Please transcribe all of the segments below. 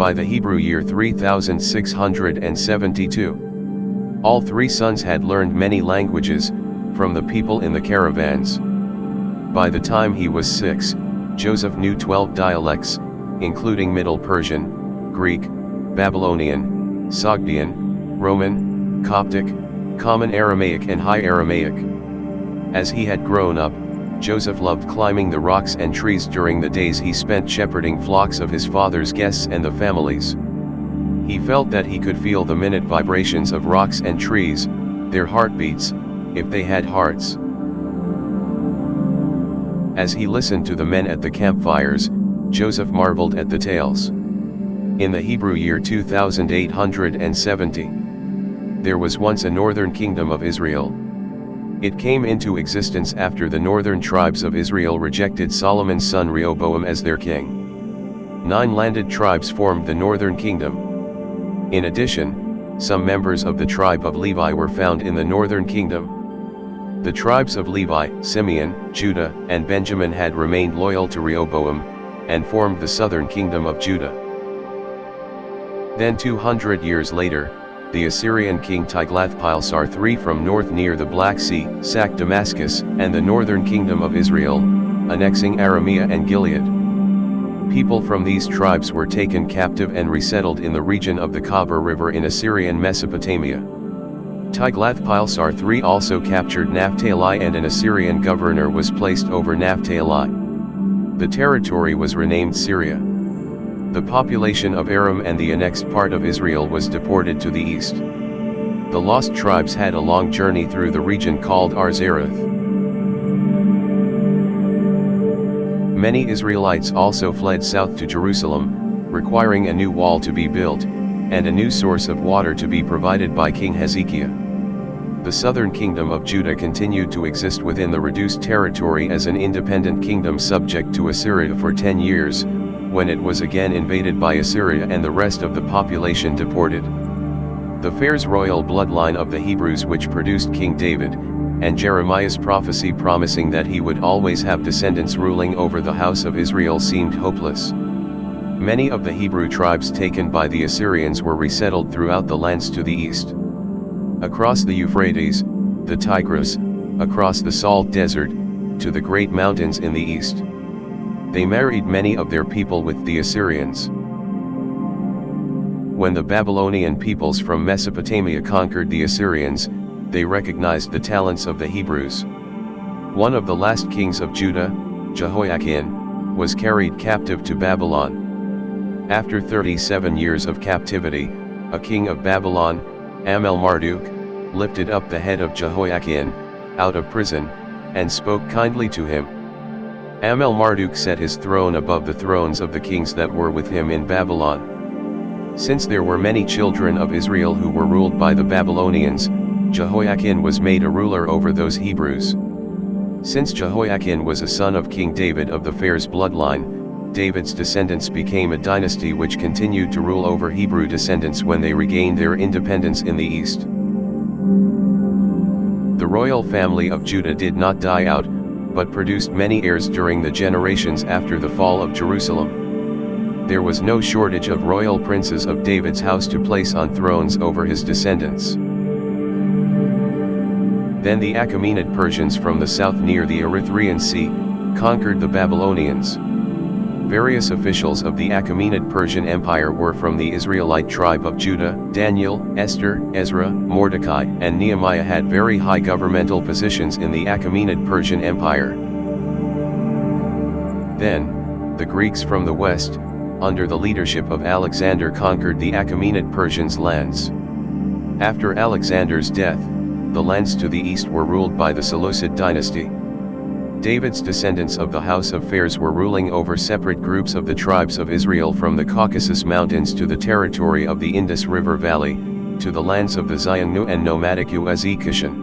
by the Hebrew year 3672. All three sons had learned many languages, from the people in the caravans. By the time he was 6, Joseph knew 12 dialects, including Middle Persian, Greek, Babylonian, Sogdian, Roman, Coptic, Common Aramaic and High Aramaic. As he had grown up, Joseph loved climbing the rocks and trees during the days he spent shepherding flocks of his father's guests and the families. He felt that he could feel the minute vibrations of rocks and trees, their heartbeats, if they had hearts. As he listened to the men at the campfires, Joseph marveled at the tales. In the Hebrew year 2870, there was once a northern kingdom of Israel. It came into existence after the northern tribes of Israel rejected Solomon's son Rehoboam as their king. 9 landed tribes formed the northern kingdom. In addition, some members of the tribe of Levi were found in the northern kingdom. The tribes of Levi, Simeon, Judah, and Benjamin had remained loyal to Rehoboam, and formed the southern kingdom of Judah. Then 200 years later, the Assyrian king Tiglath-Pileser III from north near the Black Sea sacked Damascus and the northern kingdom of Israel, annexing Aramea and Gilead. People from these tribes were taken captive and resettled in the region of the Khabar River in Assyrian Mesopotamia. Tiglath-Pileser III also captured Naphtali and an Assyrian governor was placed over Naphtali. The territory was renamed Syria. The population of Aram and the annexed part of Israel was deported to the east. The lost tribes had a long journey through the region called Arzaroth. Many Israelites also fled south to Jerusalem, requiring a new wall to be built, and a new source of water to be provided by King Hezekiah. The southern kingdom of Judah continued to exist within the reduced territory as an independent kingdom subject to Assyria for 10 years, when it was again invaded by Assyria and the rest of the population deported. The Phares royal bloodline of the Hebrews which produced King David, and Jeremiah's prophecy promising that he would always have descendants ruling over the house of Israel seemed hopeless. Many of the Hebrew tribes taken by the Assyrians were resettled throughout the lands to the east. Across the Euphrates, the Tigris, across the Salt Desert, to the great mountains in the east. They married many of their people with the Assyrians. When the Babylonian peoples from Mesopotamia conquered the Assyrians, they recognized the talents of the Hebrews. One of the last kings of Judah, Jehoiakim, was carried captive to Babylon. After 37 years of captivity, a king of Babylon, Amel-Marduk, lifted up the head of Jehoiakim, out of prison, and spoke kindly to him. Amel-Marduk set his throne above the thrones of the kings that were with him in Babylon. Since there were many children of Israel who were ruled by the Babylonians, Jehoiakim was made a ruler over those Hebrews. Since Jehoiakim was a son of King David of the Phares bloodline, David's descendants became a dynasty which continued to rule over Hebrew descendants when they regained their independence in the east. The royal family of Judah did not die out, but produced many heirs during the generations after the fall of Jerusalem. There was no shortage of royal princes of David's house to place on thrones over his descendants. Then the Achaemenid Persians from the south near the Erythraean Sea, conquered the Babylonians. Various officials of the Achaemenid Persian Empire were from the Israelite tribe of Judah. Daniel, Esther, Ezra, Mordecai, and Nehemiah had very high governmental positions in the Achaemenid Persian Empire. Then, the Greeks from the west, under the leadership of Alexander, conquered the Achaemenid Persians' lands. After Alexander's death, the lands to the east were ruled by the Seleucid dynasty. David's descendants of the house of Phares were ruling over separate groups of the tribes of Israel from the Caucasus Mountains to the territory of the Indus River Valley, to the lands of the Xiongnu and nomadic Uzbekistan.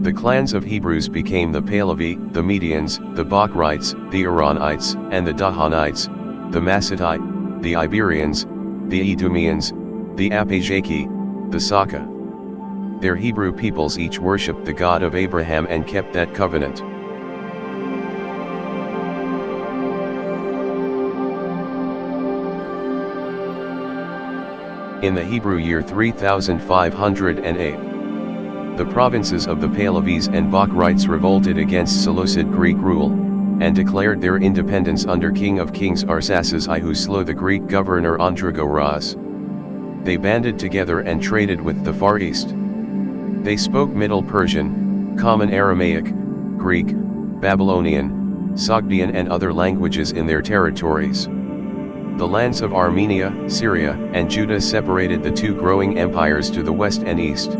The clans of Hebrews became the Pahlavi, the Medians, the Bakrites, the Iranites, and the Dahanites, the Massite, the Iberians, the Edomians, the Apajaki, the Saka. Their Hebrew peoples each worshipped the God of Abraham and kept that covenant. in the Hebrew year 3508. The provinces of the Pahlavis and Bakrites revolted against Seleucid Greek rule, and declared their independence under King of Kings Arsaces I, who slew the Greek governor Andragoras. They banded together and traded with the Far East. They spoke Middle Persian, Common Aramaic, Greek, Babylonian, Sogdian and other languages in their territories. The lands of Armenia, Syria, and Judah separated the two growing empires to the west and east.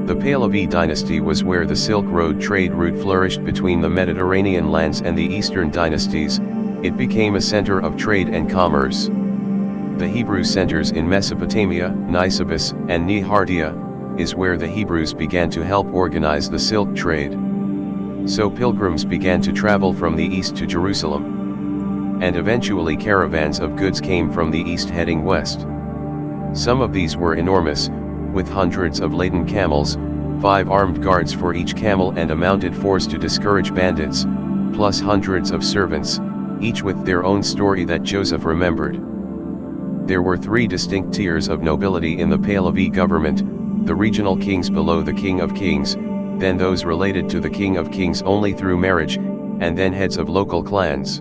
The Pahlavi dynasty was where the Silk Road trade route flourished between the Mediterranean lands and the eastern dynasties. It became a center of trade and commerce. The Hebrew centers in Mesopotamia, Nisibis, and Nehartia, is where the Hebrews began to help organize the silk trade. So pilgrims began to travel from the east to Jerusalem. And eventually caravans of goods came from the east heading west. Some of these were enormous, with hundreds of laden camels, 5 armed guards for each camel and a mounted force to discourage bandits, plus hundreds of servants, each with their own story that Joseph remembered. There were 3 distinct tiers of nobility in the Pahlavi government: the regional kings below the King of Kings, then those related to the King of Kings only through marriage, and then heads of local clans.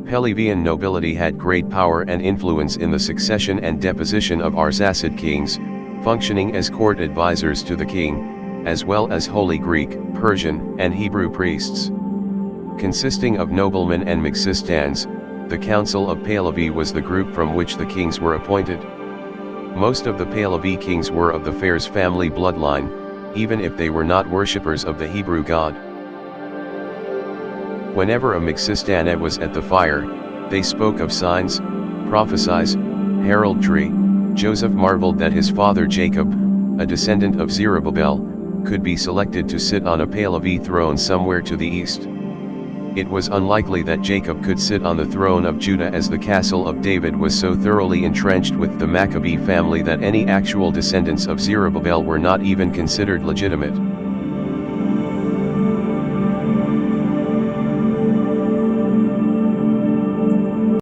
Pahlavian nobility had great power and influence in the succession and deposition of Arsacid kings, functioning as court advisors to the king, as well as holy Greek, Persian, and Hebrew priests. Consisting of noblemen and Mixistans, the Council of Pahlavi was the group from which the kings were appointed. Most of the Pahlavi kings were of the Phares family bloodline, even if they were not worshippers of the Hebrew god. Whenever a Mixistana was at the fire, they spoke of signs, prophesies, heraldry. Joseph marveled that his father Jacob, a descendant of Zerubbabel, could be selected to sit on a Pahlavi throne somewhere to the east. It was unlikely that Jacob could sit on the throne of Judah, as the castle of David was so thoroughly entrenched with the Maccabee family that any actual descendants of Zerubbabel were not even considered legitimate.